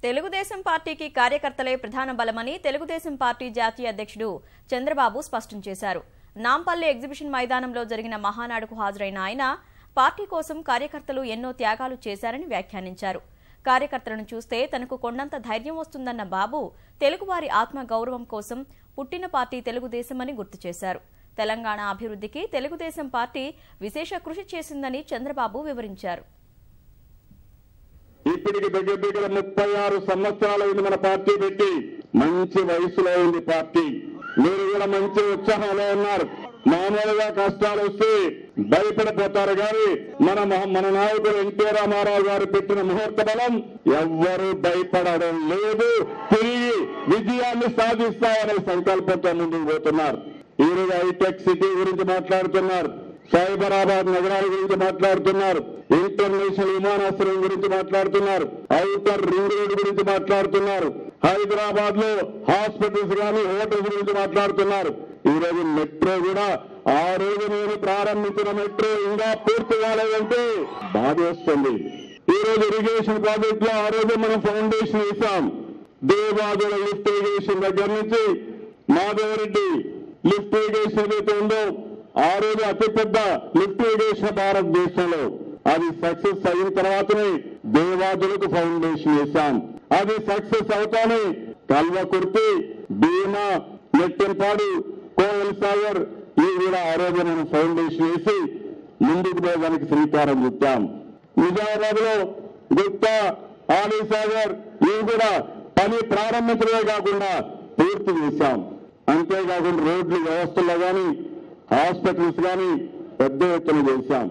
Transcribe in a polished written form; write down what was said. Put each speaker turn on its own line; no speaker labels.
తెలుగుదేశం పార్టీకి కార్యకర్తలే ప్రధాన బలమని తెలుగుదేశం పార్టీ జాతీయ అధ్యక్షుడు చంద్రబాబు స్పష్టం చేశారు. నాంపల్లి ఎగ్జిబిషన్ మైదానంలో జరిగిన మహానాడుకు హాజరైన ఆయన పార్టీ కోసం కార్యకర్తలు ఎన్నో త్యాగాలు చేశారని వ్యాఖ్యానించారు. కార్యకర్తలను చూస్తే తనకు కొండంత ధైర్యం వస్తుందన్న బాబు తెలుగువారి ఆత్మ గౌరవం కోసం పుట్టిన పార్టీ తెలుగుదేశమని గుర్తు చేశారు. తెలంగాణ అభివృద్ధికి తెలుగుదేశం పార్టీ విశేష కృషి చేసిందని చంద్రబాబు వివరించారు.
ఇప్పటికి దగ్గర 36 సంవత్సరాలైంది మన పార్టీ పెట్టి. మంచి వయసులో ఉంది పార్టీ. మీరు కూడా మంచి ఉత్సాహంలో ఉన్నారు. మామూలుగా కష్టాలు వస్తే భయపడిపోతారు కానీ మన నాయకుడు ఎన్టీ రామారావు గారు పెట్టిన ముహూర్త బలం ఎవ్వరూ భయపడడం లేదు. తిరిగి విజయాన్ని సాధిస్తామనే సంకల్పంతో ముందుకు పోతున్నారు. ఈరోజు హైటెక్ సిటీ గురించి మాట్లాడుతున్నారు, సైబరాబాద్ నగరాల గురించి మాట్లాడుతున్నారు, ఇంటర్నేషనల్ విమానాశ్రయం గురించి మాట్లాడుతున్నారు, ఔటర్ రింగ్ రోడ్ గురించి మాట్లాడుతున్నారు, హైదరాబాద్ లో హాస్పిటల్స్ కానీ హోటల్స్ గురించి మాట్లాడుతున్నారు. ఈ రోజు మెట్రో కూడా ఆ రోజు నేను ప్రారంభించిన మెట్రో ఇంకా పూర్తి కాలేదంటే బాధ వస్తుంది. ఈ రోజు ఇరిగేషన్ ప్రాజెక్ట్ లో ఆ రోజు మనం ఫౌండేషన్ వేశాం. దేవాదుల లిఫ్ట్ ఇరిగేషన్ దగ్గర నుంచి మాధవరెడ్డి లిఫ్ట్ ఇరిగేషన్ ఏదైతే ఉందో ఆ రోజు అతిపెద్ద లిఫ్ట్ ఇరిగేషన్ భారతదేశంలో అది సక్సెస్ అయిన తర్వాతనే దేవాదులకు ఫౌండేషన్ వేశాం. అది సక్సెస్ అవుతానే కల్వకుర్తి, భీమా, నెట్టెంపాడు, కోయల్ సాగర్ ఇవి కూడా ఆ రోజు మనం ఫౌండేషన్ వేసి ముందుకు పోవడానికి శ్రీకారం చుట్టాం. నిజామాబాద్ లో గుప్తా, ఆలీ సాగర్ ఇవి కూడా పని ప్రారంభించడమే కాకుండా పూర్తి చేశాం. అంతేకాకుండా రోడ్లు వ్యవస్థల్లో కానీ హాస్పిటల్స్ కానీ పెద్ద ఎత్తున చేశాం.